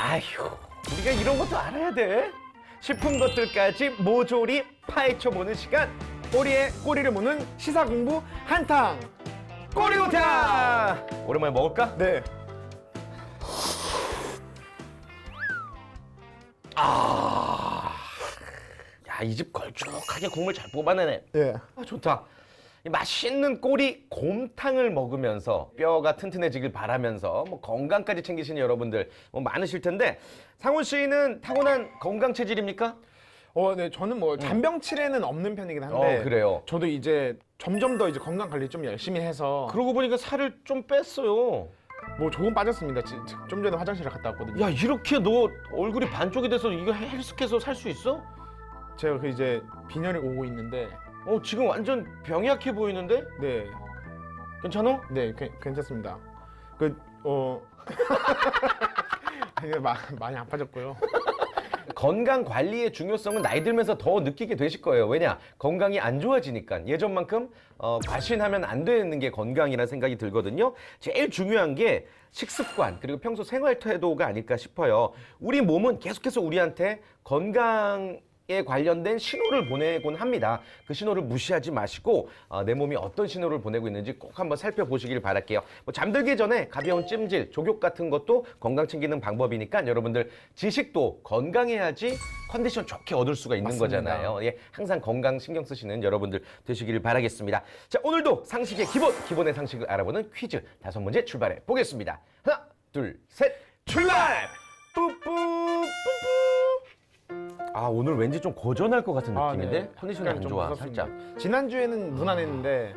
아휴, 우리가 이런 것도 알아야 돼. 싶은 것들까지 모조리 파헤쳐보는 시간. 꼬리에 꼬리를 무는 시사 공부 한탕. 꼬리고탕! 오랜만에 먹을까? 네. 야, 이 집 걸쭉하게 국물 잘 뽑아내네. 예. 아, 좋다. 이 맛있는 꼬리 곰탕을 먹으면서 뼈가 튼튼해지길 바라면서 뭐 건강까지 챙기시는 여러분들 많으실 텐데, 상훈 씨는 타고난 건강 체질입니까? 네, 저는 뭐 잔병치레는 없는 편이긴 한데. 그래요. 저도 이제 점점 더 이제 건강 관리 좀 열심히 해서 그러고 보니까 살을 좀 뺐어요. 뭐 조금 빠졌습니다. 좀 전에 화장실에 갔다 왔거든요. 야, 이렇게 너 얼굴이 반쪽이 돼서 이거 헬스케서 살 수 있어? 제가 그 이제 빈혈이 오고 있는데. 지금 완전 병약해 보이는데? 네. 괜찮아? 네, 괜찮습니다. 되게 많이 아파졌고요. 건강 관리의 중요성은 나이 들면서 더 느끼게 되실 거예요. 왜냐? 건강이 안 좋아지니까. 예전만큼 과신하면 안 되는 게 건강이라는 생각이 들거든요. 제일 중요한 게 식습관 그리고 평소 생활 태도가 아닐까 싶어요. 우리 몸은 계속해서 우리한테 건강에 관련된 신호를 보내곤 합니다. 그 신호를 무시하지 마시고 내 몸이 어떤 신호를 보내고 있는지 꼭 한번 살펴보시길 바랄게요. 뭐 잠들기 전에 가벼운 찜질, 족욕 같은 것도 건강 챙기는 방법이니까 여러분들 지식도 건강해야지 컨디션 좋게 얻을 수가 있는 맞습니다. 거잖아요. 예, 항상 건강 신경 쓰시는 여러분들 되시기를 바라겠습니다. 자, 오늘도 상식의 기본의 상식을 알아보는 퀴즈 5문제 출발해 보겠습니다. 하나, 둘, 셋, 출발! 뿌뿌. 아, 오늘 왠지 좀 고전할 것 같은 느낌인데? 네. 컨디션이 약간 안 좀 좋아, 무섭습니다. 살짝. 지난주에는 무난했는데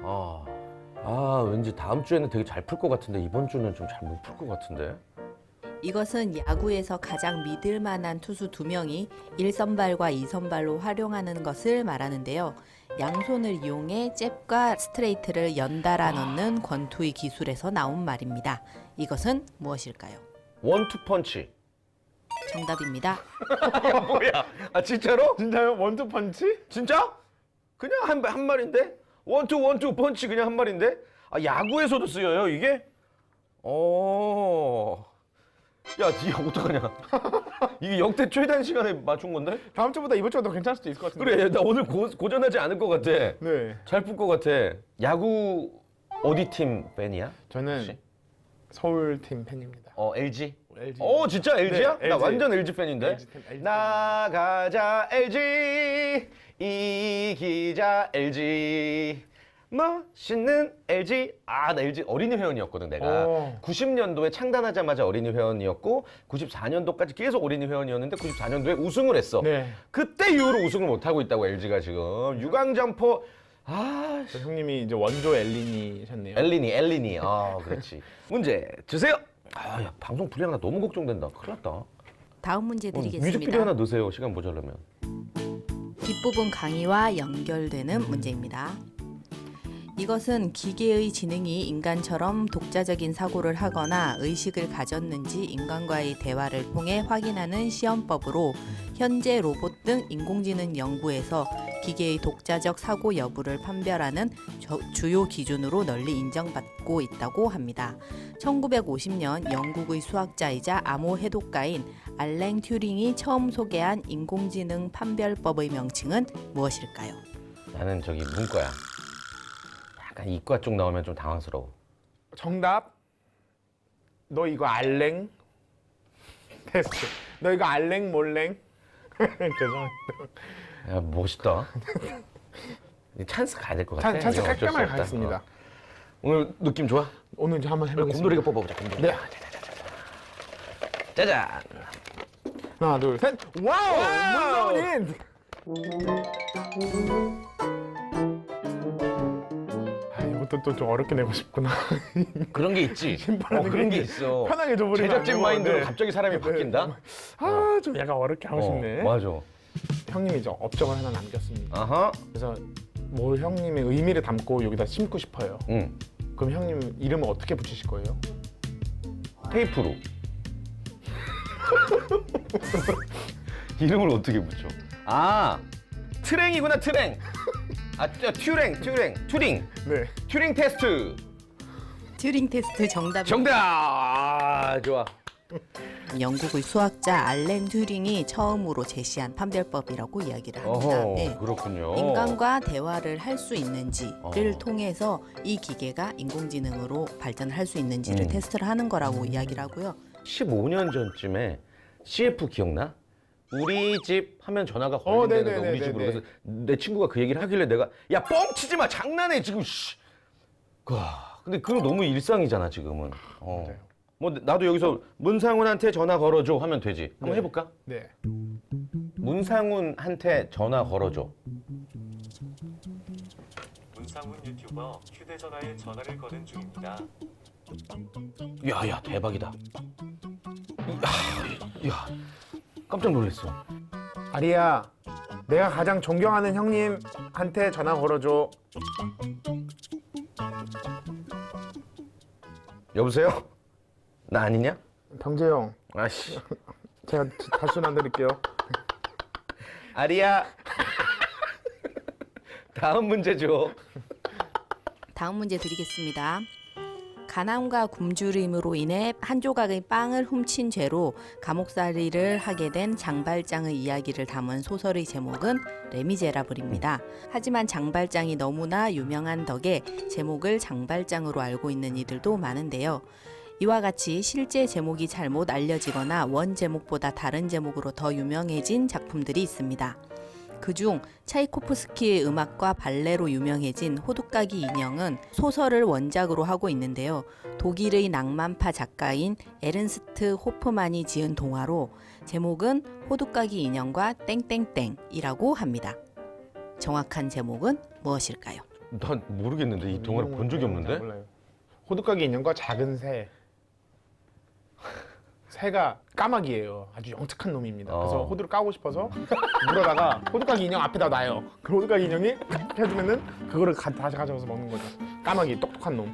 왠지 다음 주에는 되게 잘 풀 것 같은데 이번 주는 좀 잘 못 풀 것 같은데? 이것은 야구에서 가장 믿을 만한 투수 2명이 1선발과 2선발로 활용하는 것을 말하는데요. 양손을 이용해 잽과 스트레이트를 연달아 넣는 권투의 기술에서 나온 말입니다. 이것은 무엇일까요? 원투 펀치. 정답입니다. 뭐야? 아, 진짜로? 진짜요? 원투 펀치? 진짜? 그냥 한 말인데? 원투 펀치 그냥 한 말인데? 아, 야구에서도 쓰여요, 이게? 야, 이게 어떡하냐? 이게 역대 최단 시간에 맞춘 건데? 다음 주보다 이번 주가 더 괜찮을 수도 있을 것 같은데. 그래, 나 오늘 고전하지 않을 것 같아. 네. 잘 풀 것 같아. 야구 어디 팀 팬이야? 저는 혹시? 서울팀 팬입니다. LG? LG. 진짜 LG야? 네, 나 LG. 완전 LG 팬인데? LG 팬. 나가자 LG 이기자 LG 멋있는 LG. 나 LG 어린이 회원이었거든 내가. 90년도에 창단하자마자 어린이 회원이었고 94년도까지 계속 어린이 회원이었는데 94년도에 우승을 했어. 네. 그때 이후로 우승을 못하고 있다고 LG가 지금. 유광점포. 저 형님이 이제 원조 엘린이셨네요. 엘리니. 그렇지. 문제 주세요. 야, 방송 분량 나 너무 걱정된다. 큰일 났다. 다음 문제 뮤직비디오 드리겠습니다. 하나 넣으세요. 시간 모자라면. 뒷부분 강의와 연결되는 문제입니다. 이것은 기계의 지능이 인간처럼 독자적인 사고를 하거나 의식을 가졌는지 인간과의 대화를 통해 확인하는 시험법으로 현재 로봇 등 인공지능 연구에서 기계의 독자적 사고 여부를 판별하는 주요 기준으로 널리 인정받고 있다고 합니다. 1950년 영국의 수학자이자 암호 해독가인 알랭 튜링이 처음 소개한 인공지능 판별법의 명칭은 무엇일까요? 나는 저기 문과야. 약간 이과 쪽 나오면 좀 당황스러워. 정답. 너 이거 알랭? 테스트. 너 이거 알랭 몰랭? 죄송합니다. 야, 멋있다. 찬스 가야 될 것 같아. 찬스 이거 어쩔 수 깔끔하게 없다. 가겠습니다. 오늘 느낌 좋아? 오늘 이제 한번 해보겠습니다. 곰돌이가 뽑아보자. 곰돌이. 네. 짜잔. 하나, 둘, 셋. 와우! 문서훈인! 이것도 또 좀 어렵게 내고 싶구나. 그런 게 있지. 심플하게 그런 게 있어. 편하게 줘버리면 제작진 안 되고, 마인드로 네. 갑자기 사람이 바뀐다? 좀 약간 어렵게 하고 싶네. 맞아. 형님이 이제 업적을 하나 남겼습니다. 아하. 그래서 뭐 형님의 의미를 담고 여기다 심고 싶어요. 응. 그럼 형님 이름을 어떻게 붙이실 거예요? 테이프로. 이름을 어떻게 붙여? 트랭이구나, 트랭. 튜링. 네. 튜링 테스트. 튜링 테스트 정답입니다. 정답! 좋아. 영국의 수학자 알렌 튜링이 처음으로 제시한 판별법이라고 이야기를 합니다. 어허, 네. 그렇군요. 인간과 대화를 할 수 있는지를 어. 통해서 이 기계가 인공지능으로 발전할 수 있는지를 음. 테스트를 하는 거라고 이야기를 하고요. 15년 전쯤에 CF 기억나? 우리 집 하면 전화가 걸린다는 거야, 우리 집으로. 그래서 내 친구가 그 얘기를 하길래 내가 야 뻥치지 마, 장난해 지금. 씨. 근데 그거 너무 일상이잖아 지금은. 맞아요. 뭐 나도 여기서 문상훈한테 전화 걸어줘 하면 되지. 한번 네. 해볼까? 네. 문상훈한테 전화 걸어줘. 문상훈 유튜버 휴대전화에 전화를 거는 중입니다. 야야 대박이다. 야 깜짝 놀랐어. 아리야, 내가 가장 존경하는 형님한테 전화 걸어줘. 여보세요? 나 아니냐? 병재 형, 아씨. 제가 다시 전화 드릴게요. 아리야. 다음 문제 줘. 다음 문제 드리겠습니다. 가난과 굶주림으로 인해 한 조각의 빵을 훔친 죄로 감옥살이를 하게 된 장발장의 이야기를 담은 소설의 제목은 레미제라블입니다. 하지만 장발장이 너무나 유명한 덕에 제목을 장발장으로 알고 있는 이들도 많은데요. 이와 같이 실제 제목이 잘못 알려지거나 원 제목보다 다른 제목으로 더 유명해진 작품들이 있습니다. 그중 차이코프스키의 음악과 발레로 유명해진 호두까기 인형은 소설을 원작으로 하고 있는데요. 독일의 낭만파 작가인 에른스트 호프만이 지은 동화로 제목은 호두까기 인형과 땡땡땡이라고 합니다. 정확한 제목은 무엇일까요? 난 모르겠는데 이 동화를 본 적이 없는데? 몰라요. 호두까기 인형과 작은 새. 새가 까마귀예요. 아주 영특한 놈입니다. 그래서 호두를 까고 싶어서 물어다가 호두까기 인형 앞에다 놔요. 그 호두까기 인형이 해주면은 그거를 다시 가져가서 먹는 거죠. 까마귀 똑똑한 놈.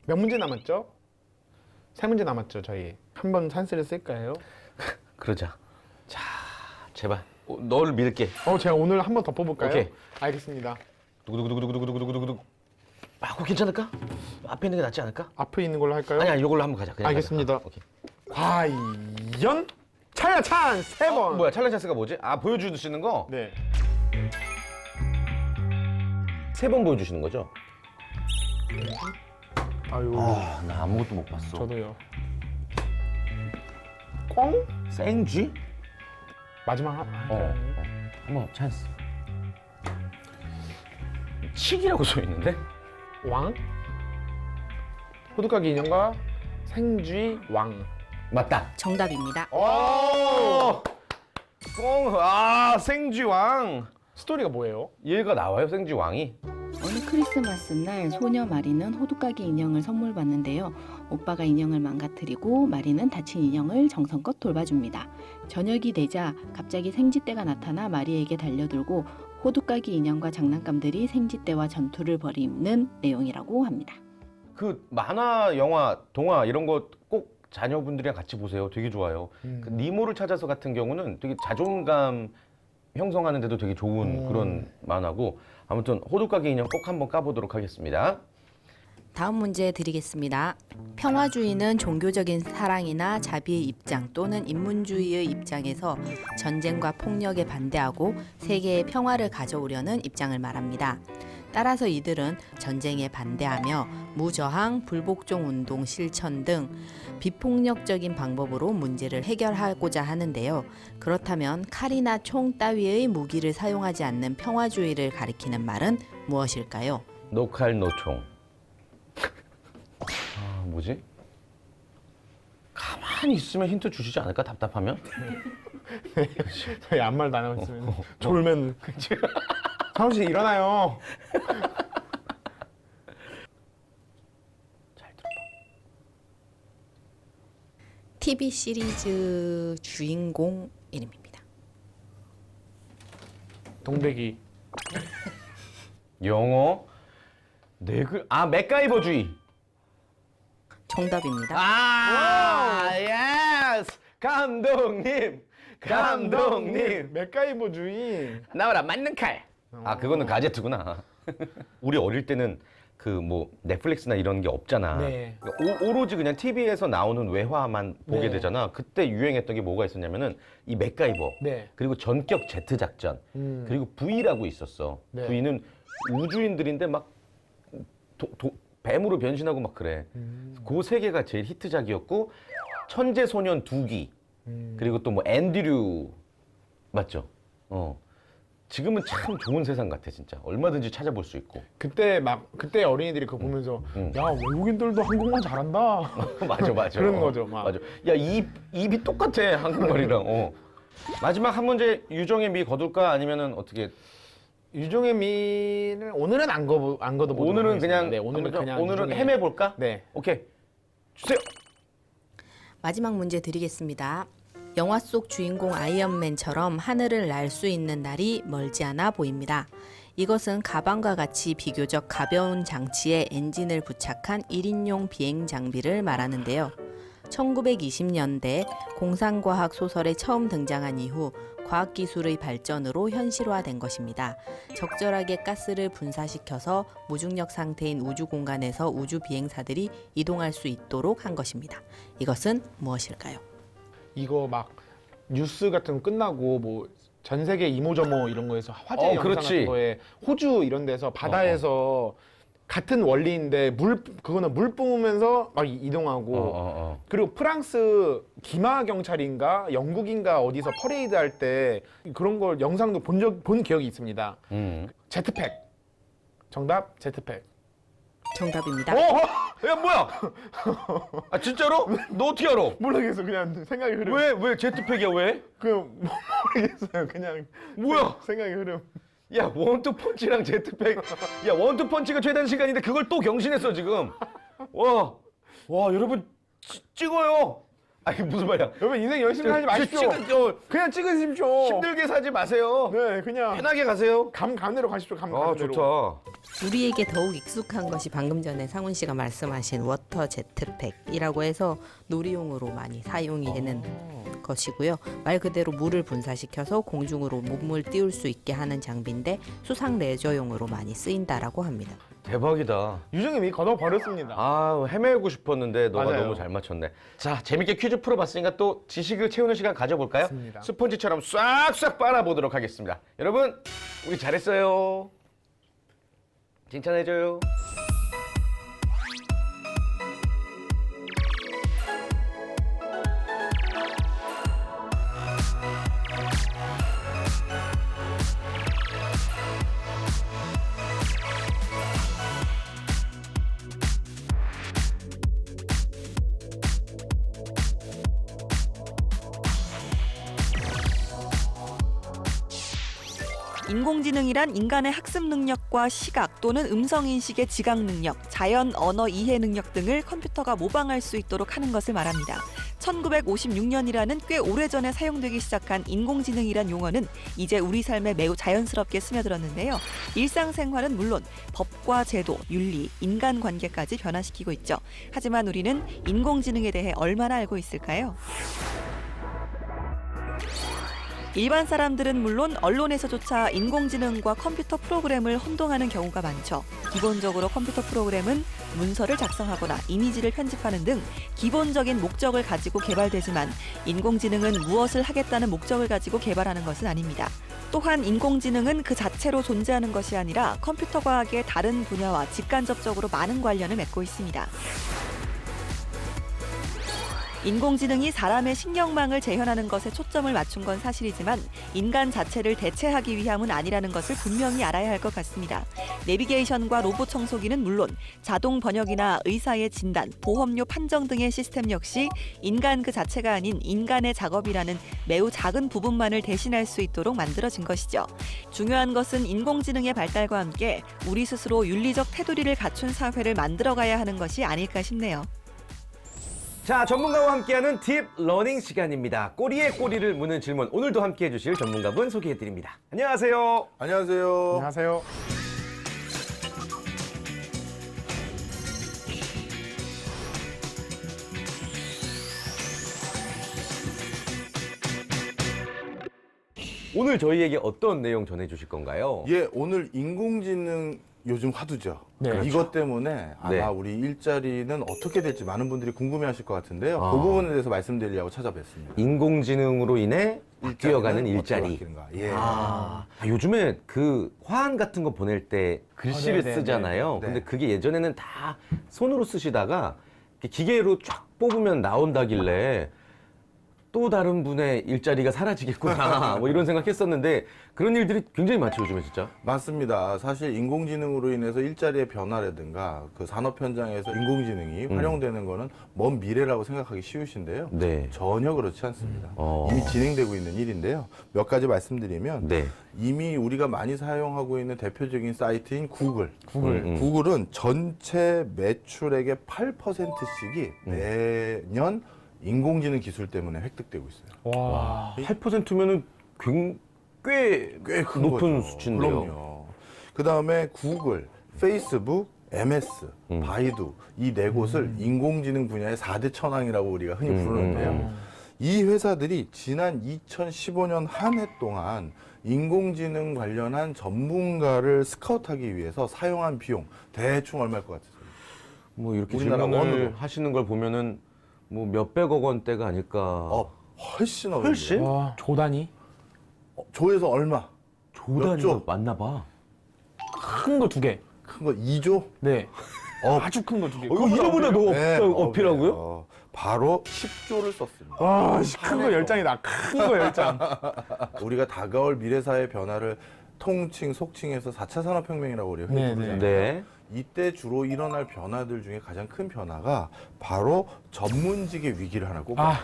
몇 문제 남았죠? 3문제 남았죠. 저희 한번 찬스를 쓸까요? 그러자. 자, 제발. 너를 믿을게. 제가 오늘 한 번 더 뽑을까요? 오케이. 알겠습니다. 두구두구두구두구두구두구두구. 그거 괜찮을까? 앞에 있는 게 낫지 않을까? 앞에 있는 걸로 할까요? 아니 이걸로 한번 가자. 그냥 알겠습니다. 가자. 오케이. 과연 찰나 찬스 3번. 뭐야? 찰나 찬스가 뭐지? 아, 보여주시는 거? 네. 3번 보여주시는 거죠? 아유. 아, 나 아무것도 못 봤어. 저도요. 꽝? 생쥐? 마지막 한번 찬스. 칙이라고 써 있는데? 왕? 호두까기 인형과 생쥐 왕. 맞다. 정답입니다. 오! 생쥐왕. 스토리가 뭐예요? 얘가 나와요, 생쥐왕이? 어느 크리스마스 날 소녀 마리는 호두까기 인형을 선물 받는데요. 오빠가 인형을 망가뜨리고 마리는 다친 인형을 정성껏 돌봐줍니다. 저녁이 되자 갑자기 생쥐떼가 나타나 마리에게 달려들고 호두까기 인형과 장난감들이 생쥐떼와 전투를 벌이는 내용이라고 합니다. 그 만화, 영화, 동화 이런 거 꼭 자녀분들이랑 같이 보세요. 되게 좋아요. 그 니모를 찾아서 같은 경우는 되게 자존감 형성하는 데도 되게 좋은 그런 만화고, 아무튼 호두까기 인형 꼭 한번 까보도록 하겠습니다. 다음 문제 드리겠습니다. 평화주의는 종교적인 사랑이나 자비의 입장 또는 인문주의의 입장에서 전쟁과 폭력에 반대하고 세계의 평화를 가져오려는 입장을 말합니다. 따라서 이들은 전쟁에 반대하며 무저항, 불복종 운동 실천 등 비폭력적인 방법으로 문제를 해결하고자 하는데요. 그렇다면 칼이나 총 따위의 무기를 사용하지 않는 평화주의를 가리키는 말은 무엇일까요? 노칼 노총. 아, 뭐지? 가만히 있으면 힌트 주시지 않을까? 답답하면? 저희 아무 말도 안 하고 있으면 졸면 상훈 씨 일어나요. 잘 들어봐. TV 시리즈 주인공 이름입니다. 동백이. 영어 맥가이버주의. 정답입니다. 예스! 감독님! 맥가이버주의. 나와라, 맞는 칼! 그거는 가제트구나. 우리 어릴 때는 그 뭐 넷플릭스나 이런 게 없잖아. 네. 그러니까 오로지 그냥 TV에서 나오는 외화만 보게 네. 되잖아. 그때 유행했던 게 뭐가 있었냐면은 이 맥가이버, 네. 그리고 전격 제트 작전, 그리고 V라고 있었어. 네. V는 우주인들인데 막 뱀으로 변신하고 막 그래. 그 세 개가 제일 히트작이었고 천재 소년 두기, 그리고 또 뭐 앤드류 맞죠? 지금은 참 좋은 세상 같아 진짜. 얼마든지 찾아볼 수 있고. 그때 어린이들이 그거 보면서 야 외국인들도 한국말 잘한다. 맞아. 그런 거죠, 막. 맞아. 야, 입이 똑같아 한국말이랑. 마지막 한 문제 유정의 미 거둘까 아니면은 어떻게? 유종의 미를 오늘은 안 걷어보도록 오늘은 하겠습니다. 그냥 네, 오늘은 유종의- 헤매 볼까? 네. 오케이. 주세요. 마지막 문제 드리겠습니다. 영화 속 주인공 아이언맨처럼 하늘을 날 수 있는 날이 멀지 않아 보입니다. 이것은 가방과 같이 비교적 가벼운 장치에 엔진을 부착한 1인용 비행 장비를 말하는데요. 1920년대 공상과학 소설에 처음 등장한 이후 과학기술의 발전으로 현실화된 것입니다. 적절하게 가스를 분사시켜서 무중력 상태인 우주 공간에서 우주 비행사들이 이동할 수 있도록 한 것입니다. 이것은 무엇일까요? 이거 막 뉴스 같은 거 끝나고 뭐 전 세계 이모저모 이런 거에서 화제 영상 그렇지. 같은 거에 호주 이런 데서 바다에서 같은 원리인데 그거는 물 뿜으면서 막 이동하고 그리고 프랑스 기마 경찰인가 영국인가 어디서 퍼레이드 할 때 그런 걸 영상도 본 기억이 있습니다. 제트팩. 정답 제트팩. 정답입니다. 야 뭐야? 아 진짜로? 너 어떻게 알아? 모르겠어 그냥 생각의 흐름. 왜 제트팩이야 왜? 모르겠어요 그냥 뭐야? 생각의 흐름. 야 원투 펀치랑 제트팩. 야 원투 펀치가 최단 시간인데 그걸 또 경신했어 지금. 와 여러분 찍어요. 아니 무슨 말이야? 여러분 인생 열심히 하지 마십시오. 그냥 찍으십시오. 힘들게 사지 마세요. 네 그냥 편하게 가세요. 감대로 가십시오. 아 감대로. 좋다. 우리에게 더욱 익숙한 것이 방금 전에 상훈 씨가 말씀하신 워터 제트팩이라고 해서 놀이용으로 많이 사용이 되는 것이고요. 말 그대로 물을 분사시켜서 공중으로 몸을 띄울 수 있게 하는 장비인데 수상 레저용으로 많이 쓰인다라고 합니다. 대박이다. 유정이 미 걷어버렸습니다. 아 헤매고 싶었는데 너가 맞아요. 너무 잘 맞췄네. 자 재밌게 퀴즈 풀어봤으니까 또 지식을 채우는 시간 가져볼까요? 맞습니다. 스펀지처럼 싹싹 빨아보도록 하겠습니다. 여러분 우리 잘했어요. 칭찬해줘요. 인공지능이란 인간의 학습 능력과 시각 또는 음성인식의 지각 능력, 자연 언어 이해 능력 등을 컴퓨터가 모방할 수 있도록 하는 것을 말합니다. 1956년이라는 꽤 오래전에 사용되기 시작한 인공지능이란 용어는 이제 우리 삶에 매우 자연스럽게 스며들었는데요. 일상생활은 물론 법과 제도, 윤리, 인간관계까지 변화시키고 있죠. 하지만 우리는 인공지능에 대해 얼마나 알고 있을까요? 일반 사람들은 물론 언론에서조차 인공지능과 컴퓨터 프로그램을 혼동하는 경우가 많죠. 기본적으로 컴퓨터 프로그램은 문서를 작성하거나 이미지를 편집하는 등 기본적인 목적을 가지고 개발되지만 인공지능은 무엇을 하겠다는 목적을 가지고 개발하는 것은 아닙니다. 또한 인공지능은 그 자체로 존재하는 것이 아니라 컴퓨터 과학의 다른 분야와 직간접적으로 많은 관련을 맺고 있습니다. 인공지능이 사람의 신경망을 재현하는 것에 초점을 맞춘 건 사실이지만 인간 자체를 대체하기 위함은 아니라는 것을 분명히 알아야 할 것 같습니다. 내비게이션과 로봇 청소기는 물론 자동 번역이나 의사의 진단, 보험료 판정 등의 시스템 역시 인간 그 자체가 아닌 인간의 작업이라는 매우 작은 부분만을 대신할 수 있도록 만들어진 것이죠. 중요한 것은 인공지능의 발달과 함께 우리 스스로 윤리적 테두리를 갖춘 사회를 만들어가야 하는 것이 아닐까 싶네요. 자, 전문가와 함께하는 딥 러닝 시간입니다. 꼬리에 꼬리를 무는 질문. 오늘도 함께해 주실 전문가분 소개해드립니다. 안녕하세요. 안녕하세요. 안녕하세요. 오늘 저희에게 어떤 내용 전해주실 건가요? 예, 오늘 인공지능 요즘 화두죠. 네, 그렇죠. 이것 때문에 아마 네. 우리 일자리는 어떻게 될지 많은 분들이 궁금해하실 것 같은데요. 아. 그 부분에 대해서 말씀드리려고 찾아뵀습니다. 인공지능으로 인해 바뀌어가는 일자리는 어떻게 일자리. 바뀌는가. 예. 요즘에 그 화환 같은 거 보낼 때 글씨를 네, 네, 쓰잖아요. 네, 네. 근데 그게 예전에는 다 손으로 쓰시다가 이렇게 기계로 쫙 뽑으면 나온다길래 또 다른 분의 일자리가 사라지겠구나 뭐 이런 생각했었는데 그런 일들이 굉장히 많죠 요즘에 진짜. 맞습니다. 사실 인공지능으로 인해서 일자리의 변화라든가 그 산업 현장에서 인공지능이 활용되는 거는 먼 미래라고 생각하기 쉬우신데요. 네. 전혀 그렇지 않습니다. 어. 이미 진행되고 있는 일인데요. 몇 가지 말씀드리면 네. 이미 우리가 많이 사용하고 있는 대표적인 사이트인 구글. 음. 구글은 전체 매출액의 8%씩이 매년 인공지능 기술 때문에 획득되고 있어요. 와. 8%면은 꽤 꽤큰 높은 거죠. 수치인데요. 그럼요. 그 다음에 구글, 페이스북, MS, 바이두 이 네 곳을 인공지능 분야의 4대 천왕이라고 우리가 흔히 부르는데요. 이 회사들이 지난 2015년 한 해 동안 인공지능 관련한 전문가를 스카우트하기 위해서 사용한 비용 대충 얼마일 것 같으세요? 뭐 이렇게 우리나라 질문을 원으로. 하시는 걸 보면은 뭐 몇백억 원대가 아닐까. 훨씬 훨씬? 어려운데요. 와, 조 단위? 조에서 얼마? 조단위가 조? 맞나 봐. 큰 거 2개. 큰 거 2조? 네. 아주 큰 거 2개. 이거 2조보다 더 네, 어필하고요? 그래요. 바로 10조를 썼습니다. 와, 큰 거 10장이다. 큰 거 10장. 우리가 다가올 미래사회 변화를 통칭, 속칭해서 4차 산업혁명이라고 우리가 흔히 네, 부르잖아요. 네. 이때 주로 일어날 변화들 중에 가장 큰 변화가 바로 전문직의 위기를 하나 꼽아요.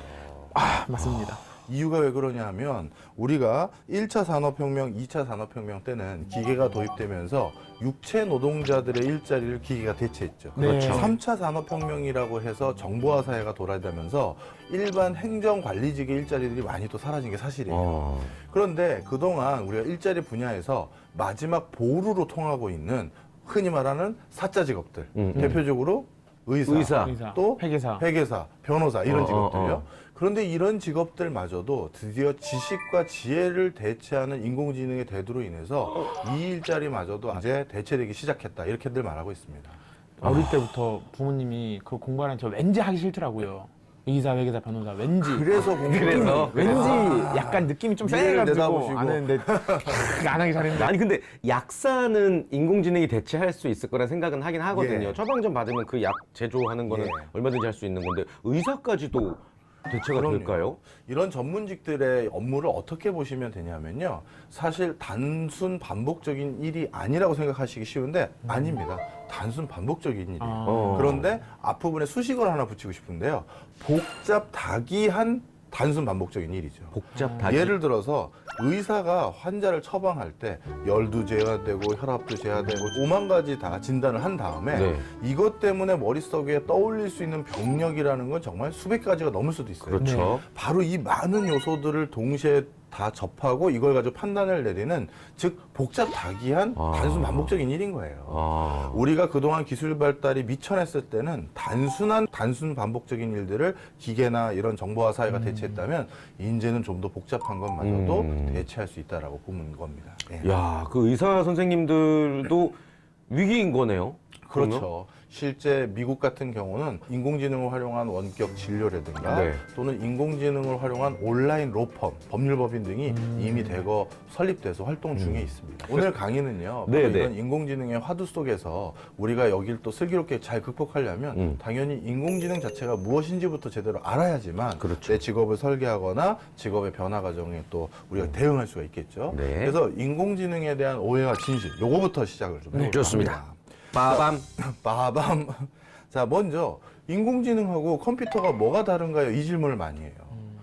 맞습니다. 이유가 왜 그러냐 하면 우리가 1차 산업혁명, 2차 산업혁명 때는 기계가 도입되면서 육체 노동자들의 일자리를 기계가 대체했죠. 네. 그렇죠. 3차 산업혁명이라고 해서 정보화 사회가 돌아다니면서 일반 행정관리직의 일자리들이 많이 또 사라진 게 사실이에요. 그런데 그동안 우리가 일자리 분야에서 마지막 보루로 통하고 있는 흔히 말하는 사자 직업들, 대표적으로 의사, 또 회계사, 변호사 이런 직업들요. 그런데 이런 직업들마저도 드디어 지식과 지혜를 대체하는 인공지능의 대두로 인해서 이 일자리마저도 이제 대체되기 시작했다 이렇게들 말하고 있습니다. 어릴 때부터 부모님이 그 공부하는 저 왠지 하기 싫더라고요. 의사, 회계사, 변호사 왠지. 그래서 그래서? 왠지 약간 느낌이 좀 미래를 세가지고 내다보시고. 안 했는데 안 하기 잘했는데. 아니 근데 약사는 인공지능이 대체할 수 있을 거란 생각은 하긴 하거든요. 예. 처방전 받으면 그 약 제조하는 거는 예. 얼마든지 할 수 있는 건데 의사까지도 대체가 그럼요. 될까요? 이런 전문직들의 업무를 어떻게 보시면 되냐면요. 사실 단순 반복적인 일이 아니라고 생각하시기 쉬운데 아닙니다. 단순 반복적인 일이에요. 그런데 앞부분에 수식어를 하나 붙이고 싶은데요. 복잡다기한 단순 반복적인 일이죠. 복잡하게. 예를 들어서 의사가 환자를 처방할 때 열도 제어되고 혈압도 제어되고 5만 가지 다 진단을 한 다음에 네. 이것 때문에 머릿속에 떠올릴 수 있는 병력이라는 건 정말 수백 가지가 넘을 수도 있어요. 그렇죠. 바로 이 많은 요소들을 동시에 다 접하고 이걸 가지고 판단을 내리는 즉 복잡다기한 단순 반복적인 일인 거예요. 우리가 그동안 기술 발달이 미천했을 때는 단순 반복적인 일들을 기계나 이런 정보화 사회가 대체했다면 이제는 좀 더 복잡한 것마저도 대체할 수 있다라고 보는 겁니다. 예. 야, 그 의사 선생님들도 위기인 거네요. 그러면? 그렇죠. 실제 미국 같은 경우는 인공지능을 활용한 원격 진료라든가 네. 또는 인공지능을 활용한 온라인 로펌, 법률법인 등이 이미 대거 설립돼서 활동 중에 있습니다. 오늘 강의는요. 네, 바로 네. 이런 인공지능의 화두 속에서 우리가 여기를 또 슬기롭게 잘 극복하려면 당연히 인공지능 자체가 무엇인지부터 제대로 알아야지만 그렇죠. 내 직업을 설계하거나 직업의 변화 과정에 또 우리가 대응할 수가 있겠죠. 네. 그래서 인공지능에 대한 오해와 진실 요거부터 시작을 좀 해볼까 좋습니다. 합니다. 빠밤. 빠밤. 자, 먼저 인공지능하고 컴퓨터가 뭐가 다른가요? 이 질문을 많이 해요.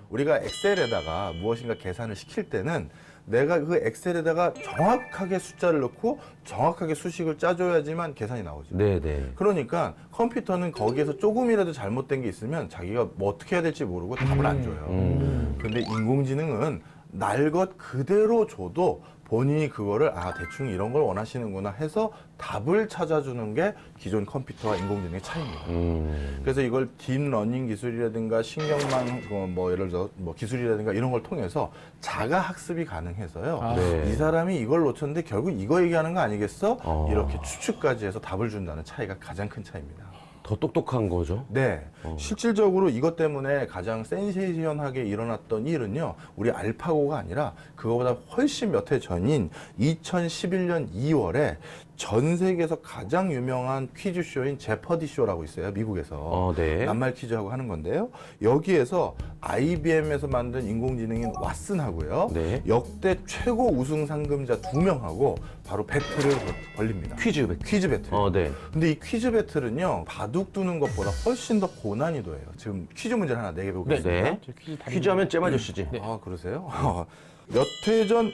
우리가 엑셀에다가 무엇인가 계산을 시킬 때는 내가 그 엑셀에다가 정확하게 숫자를 넣고 정확하게 수식을 짜줘야지만 계산이 나오죠. 네네. 그러니까 컴퓨터는 거기에서 조금이라도 잘못된 게 있으면 자기가 뭐 어떻게 해야 될지 모르고 답을 안 줘요. 근데 인공지능은 날 것 그대로 줘도 본인이 그거를 대충 이런 걸 원하시는구나 해서 답을 찾아주는 게 기존 컴퓨터와 인공지능의 차이입니다. 그래서 이걸 딥러닝 기술이라든가 신경망 예를 들어 기술이라든가 이런 걸 통해서 자가 학습이 가능해서요. 네. 이 사람이 이걸 놓쳤는데 결국 이거 얘기하는 거 아니겠어? 이렇게 추측까지 해서 답을 준다는 차이가 가장 큰 차이입니다. 더 똑똑한 거죠. 네. 실질적으로 이것 때문에 가장 센세이션하게 일어났던 일은요, 우리 알파고가 아니라 그거보다 훨씬 몇 해 전인 2011년 2월에 전 세계에서 가장 유명한 퀴즈쇼인 제퍼디 쇼라고 있어요, 미국에서. 네. 낱말 퀴즈하고 하는 건데요. 여기에서 IBM에서 만든 인공지능인 왓슨하고요. 네. 역대 최고 우승 상금자 2명하고 바로 배틀을 벌립니다. 퀴즈 배틀. 퀴즈 배틀. 네. 근데 이 퀴즈 배틀은요, 바둑 두는 것보다 훨씬 더 고난이도예요. 지금 퀴즈 문제를 하나 내게 보겠습니다. 네. 퀴즈하면 잼 아저씨지. 아, 그러세요? 몇 해 전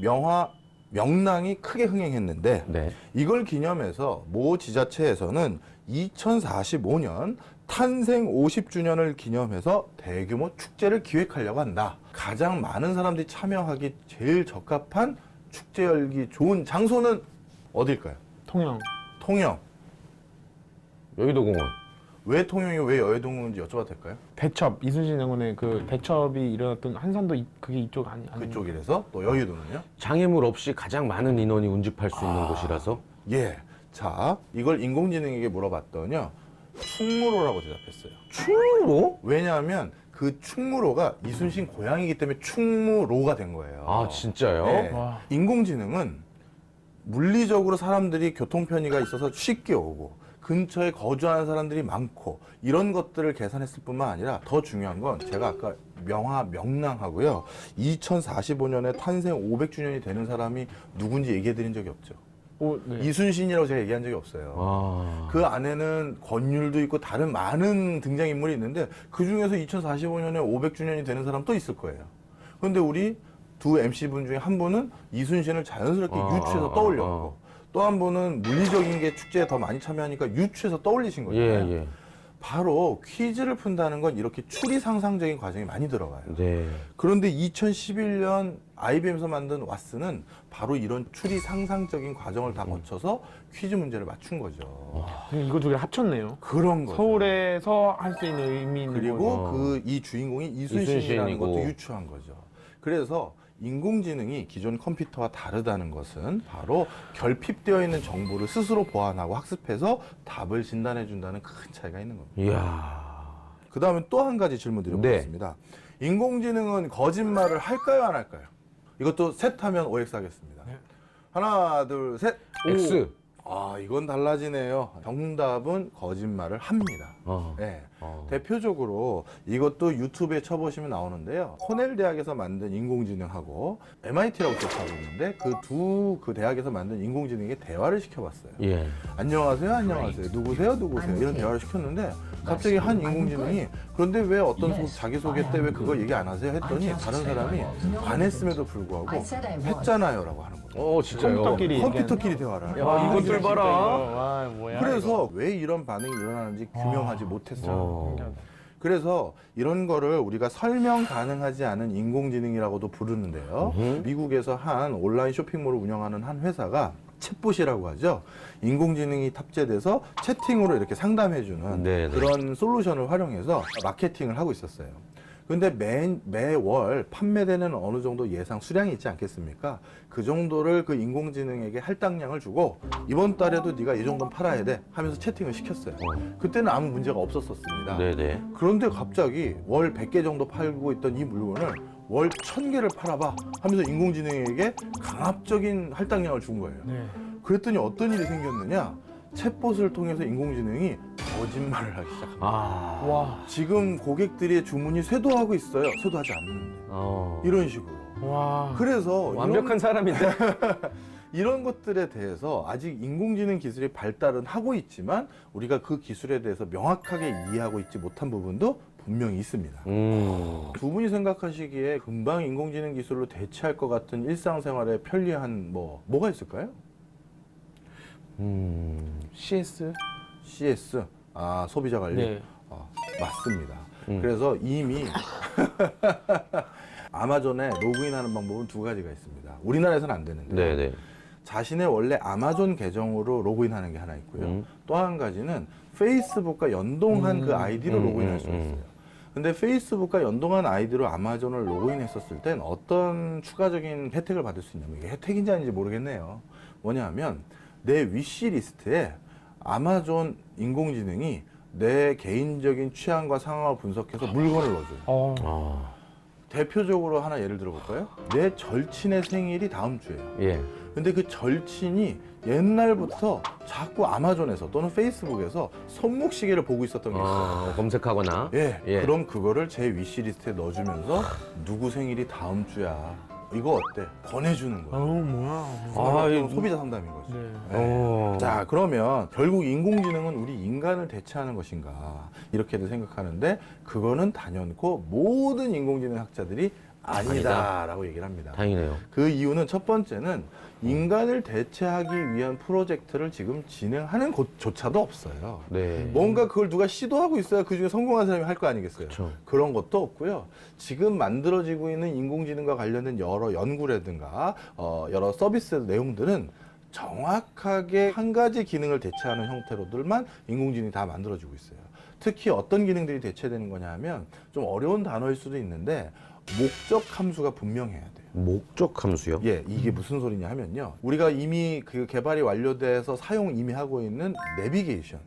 명화 명랑이 크게 흥행했는데 네. 이걸 기념해서 모 지자체에서는 2045년 탄생 50주년을 기념해서 대규모 축제를 기획하려고 한다. 가장 많은 사람들이 참여하기 제일 적합한 축제 열기 좋은 장소는 어딜까요? 통영. 통영. 여의도 공원. 왜 통영이 왜 여의도인지 여쭤봐도 될까요? 대첩 이순신 장군의 그 대첩이 일어났던 한산도 그게 이쪽 아니 그쪽이라서 또 여의도는요? 장애물 없이 가장 많은 인원이 운집할 수 있는 곳이라서. 예. 자, 이걸 인공지능에게 물어봤더니요. 충무로라고 대답했어요. 충무로? 왜냐하면 그 충무로가 이순신 고향이기 때문에 충무로가 된 거예요. 아, 진짜요? 네. 와. 인공지능은 물리적으로 사람들이 교통 편의가 있어서 쉽게 오고 근처에 거주하는 사람들이 많고 이런 것들을 계산했을 뿐만 아니라 더 중요한 건 제가 아까 명화 명랑하고요. 2045년에 탄생 500주년이 되는 사람이 누군지 얘기해 드린 적이 없죠. 네. 이순신이라고 제가 얘기한 적이 없어요. 아. 그 안에는 권율도 있고 다른 많은 등장인물이 있는데 그 중에서 2045년에 500주년이 되는 사람 또 있을 거예요. 그런데 우리 두 MC분 중에 한 분은 이순신을 자연스럽게 유추해서 떠올렸고 또 한 분은 물리적인 게 축제에 더 많이 참여하니까 유추해서 떠올리신 거예요. 예. 바로 퀴즈를 푼다는 건 이렇게 추리 상상적인 과정이 많이 들어가요. 네. 그런데 2011년 IBM에서 만든 왓슨은 바로 이런 추리 상상적인 과정을 다 거쳐서 퀴즈 문제를 맞춘 거죠. 그냥 이거 두 개 합쳤네요. 그런 거죠. 서울에서 할 수 있는 의미 있는 그리고 거. 그 이 주인공이 이순신이라는 이순신이고. 것도 유추한 거죠. 그래서 인공지능이 기존 컴퓨터와 다르다는 것은 바로 결핍되어 있는 정보를 스스로 보완하고 학습해서 답을 진단해 준다는 큰 차이가 있는 겁니다. 이야. 그 다음에 또 한 가지 질문 드려보겠습니다. 인공지능은 거짓말을 할까요, 안 할까요? 이것도 셋하면 OX 하겠습니다. 하나, 둘, 셋. X. 이건 달라지네요. 정답은 거짓말을 합니다. 네. 대표적으로 이것도 유튜브에 쳐보시면 나오는데요. 코넬 대학에서 만든 인공지능하고 MIT라고 기억하고 있는데 그 대학에서 만든 인공지능에게 대화를 시켜봤어요. 예. 안녕하세요, 안녕하세요. 누구세요, 누구세요? 이런 대화를 시켰는데 갑자기 한 인공지능이 그런데 왜 어떤 자기소개 때 왜 그거 얘기 안 하세요? 했더니 다른 사람이 반했음에도 불구하고 했잖아요라고 하는 거예요. 진짜요? 컴퓨터끼리 대화를 하는 야, 거예요. 이것들 봐라. 와, 뭐야. 그래서 왜 이런 반응이 일어나는지 규명하지 못했어요. 그래서 이런 거를 우리가 설명 가능하지 않은 인공지능이라고도 부르는데요. 미국에서 한 온라인 쇼핑몰을 운영하는 한 회사가 챗봇이라고 하죠. 인공지능이 탑재돼서 채팅으로 이렇게 상담해주는 네네. 그런 솔루션을 활용해서 마케팅을 하고 있었어요. 근데 매월 판매되는 어느 정도 예상 수량이 있지 않겠습니까? 그 정도를 그 인공지능에게 할당량을 주고 이번 달에도 네가 이 정도는 팔아야 돼 하면서 채팅을 시켰어요. 그때는 아무 문제가 없었습니다. 네네. 그런데 갑자기 월 100개 정도 팔고 있던 이 물건을 월 1000개를 팔아봐 하면서 인공지능에게 강압적인 할당량을 준 거예요. 네. 그랬더니 어떤 일이 생겼느냐? 챗봇을 통해서 인공지능이 거짓말을 하기 시작합니다. 와. 지금 고객들의 주문이 쇄도하고 있어요. 쇄도하지 않는데. 이런 식으로. 와. 그래서 완벽한 사람인데. 이런 것들에 대해서 아직 인공지능 기술이 발달은 하고 있지만 우리가 그 기술에 대해서 명확하게 이해하고 있지 못한 부분도 분명히 있습니다. 두 분이 생각하시기에 금방 인공지능 기술로 대체할 것 같은 일상생활에 편리한 뭐가 있을까요? CS? CS, 소비자 관리. 네. 맞습니다. 그래서 이미 아마존에 로그인하는 방법은 두 가지가 있습니다. 우리나라에서는 안 되는데 네네. 자신의 원래 아마존 계정으로 로그인하는 게 하나 있고요. 또 한 가지는 페이스북과 연동한 그 아이디로 로그인할 수가 있어요. 근데 페이스북과 연동한 아이디로 아마존을 로그인했었을 땐 어떤 추가적인 혜택을 받을 수 있냐면, 이게 혜택인지 아닌지 모르겠네요. 뭐냐 하면 내 위시 리스트에 아마존 인공지능이 내 개인적인 취향과 상황을 분석해서 물건을 넣어줘요. 대표적으로 하나 예를 들어볼까요? 내 절친의 생일이 다음 주예요. 예. 근데 그 절친이 옛날부터 자꾸 아마존에서 또는 페이스북에서 손목시계를 보고 있었던 게 있어요. 검색하거나. 예, 예. 그럼 그거를 제 위시리스트에 넣어주면서 누구 생일이 다음 주야. 이거 어때? 권해주는 거예요. 뭐야. 이 소비자 상담인 거죠. 네. 네. 자, 그러면 결국 인공지능은 우리 인간을 대체하는 것인가 이렇게도 생각하는데, 그거는 단연코 모든 인공지능 학자들이 아니다라고 얘기를 합니다. 다행이네요. 그 이유는 첫 번째는 인간을 대체하기 위한 프로젝트를 지금 진행하는 곳조차도 없어요. 네. 뭔가 그걸 누가 시도하고 있어야 그중에 성공한 사람이 할 거 아니겠어요. 그쵸. 그런 것도 없고요. 지금 만들어지고 있는 인공지능과 관련된 여러 연구라든가 여러 서비스 내용들은 정확하게 한 가지 기능을 대체하는 형태로들만 인공지능이 다 만들어지고 있어요. 특히 어떤 기능들이 대체되는 거냐 하면, 좀 어려운 단어일 수도 있는데 목적 함수가 분명해야 돼요. 목적 함수요? 예, 이게 무슨 소리냐 하면요. 우리가 이미 그 개발이 완료돼서 사용 이미 하고 있는 내비게이션.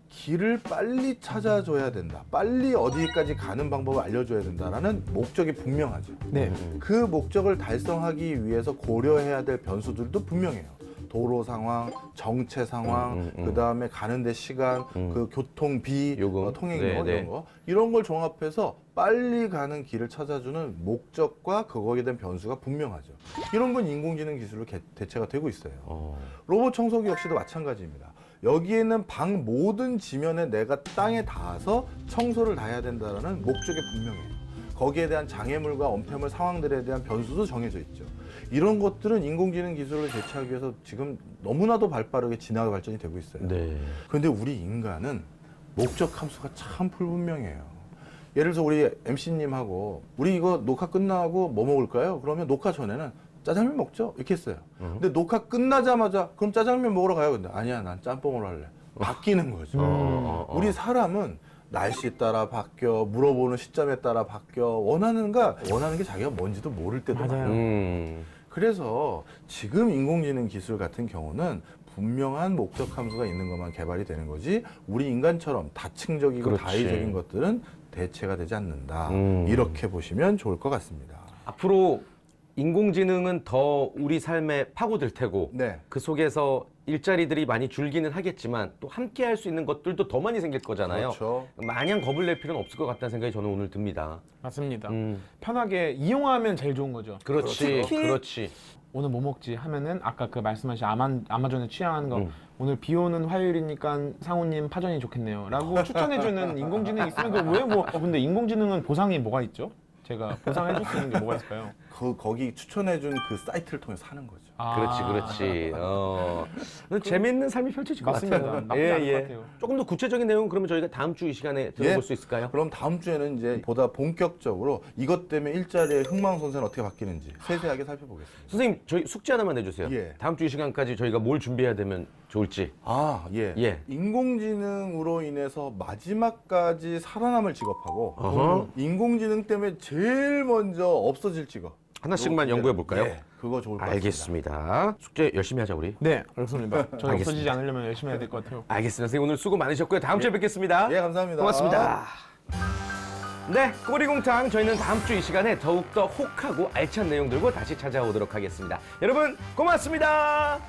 길을 빨리 찾아줘야 된다. 빨리 어디까지 가는 방법을 알려줘야 된다라는 목적이 분명하죠. 네. 그 목적을 달성하기 위해서 고려해야 될 변수들도 분명해요. 도로 상황, 정체 상황, 그 다음에 가는데 시간, 그 교통비, 요금. 통행료 네, 이런 거, 이런 걸 종합해서 빨리 가는 길을 찾아주는 목적과 그거에 대한 변수가 분명하죠. 이런 건 인공지능 기술로 대체가 되고 있어요. 로봇 청소기 역시도 마찬가지입니다. 여기에는 방 모든 지면에 내가 땅에 닿아서 청소를 다 해야 된다는 목적이 분명해요. 거기에 대한 장애물과 엄폐물 상황들에 대한 변수도 정해져 있죠. 이런 것들은 인공지능 기술을 대체하기 위해서 지금 너무나도 발빠르게 진화가 발전이 되고 있어요. 네. 그런데 우리 인간은 목적 함수가 참 불분명해요. 예를 들어서 우리 MC님하고 우리 이거 녹화 끝나고 뭐 먹을까요? 그러면 녹화 전에는 짜장면 먹죠? 이렇게 했어요. 근데 녹화 끝나자마자 그럼 짜장면 먹으러 가요? 근데 아니야, 난 짬뽕으로 할래. 바뀌는 거죠. 우리 사람은 날씨 따라 바뀌어, 물어보는 시점에 따라 바뀌어, 원하는 게 자기가 뭔지도 모를 때도 맞아요. 많아요. 그래서 지금 인공지능 기술 같은 경우는 분명한 목적 함수가 있는 것만 개발이 되는 거지, 우리 인간처럼 다층적이고 그렇지. 다의적인 것들은 대체가 되지 않는다. 이렇게 보시면 좋을 것 같습니다. 앞으로 인공지능은 더 우리 삶에 파고들 테고, 네. 그 속에서 일자리들이 많이 줄기는 하겠지만 또 함께 할 수 있는 것들도 더 많이 생길 거잖아요. 그렇죠. 마냥 겁을 낼 필요는 없을 것 같다는 생각이 저는 오늘 듭니다. 맞습니다. 편하게 이용하면 제일 좋은 거죠. 그렇지, 특히 그렇지. 오늘 뭐 먹지 하면은 아까 그 말씀하신 아마존에 취향하는 거 오늘 비 오는 화요일이니까 상우님 파전이 좋겠네요 라고 추천해주는 인공지능이 있으면 그 왜 뭐 근데 인공지능은 보상이 뭐가 있죠? 제가 보상해줄 수 있는 게 뭐가 있을까요? 거기 추천해준 그 사이트를 통해서 사는 거죠. 그렇지. 재밌는 삶이 펼쳐질 것 맞습니다. 같아요. 나쁘지 않을 것 같아요. 조금 더 구체적인 내용은 그러면 저희가 다음 주 이 시간에 들어볼 예. 수 있을까요? 그럼 다음 주에는 이제 보다 본격적으로 이것 때문에 일자리의 흥망성쇠는 어떻게 바뀌는지 세세하게 살펴보겠습니다. 선생님, 저희 숙제 하나만 내주세요. 예. 다음 주 이 시간까지 저희가 뭘 준비해야 되면 좋을지. 예. 예. 인공지능으로 인해서 마지막까지 살아남을 직업하고 어허. 인공지능 때문에 제일 먼저 없어질 직업. 하나씩만 연구해 볼까요? 예. 그거 좋을 것 같습니다. 알겠습니다. 숙제 열심히 하자 우리. 네, 알겠습니다. 저는 알겠습니다. 없어지지 않으려면 열심히 해야 될 것 같아요. 알겠습니다. 선생님 오늘 수고 많으셨고요. 다음 주에 뵙겠습니다. 예, 감사합니다. 고맙습니다. 네, 꼬리공탕 저희는 다음 주 이 시간에 더욱더 혹하고 알찬 내용들과 다시 찾아오도록 하겠습니다. 여러분 고맙습니다.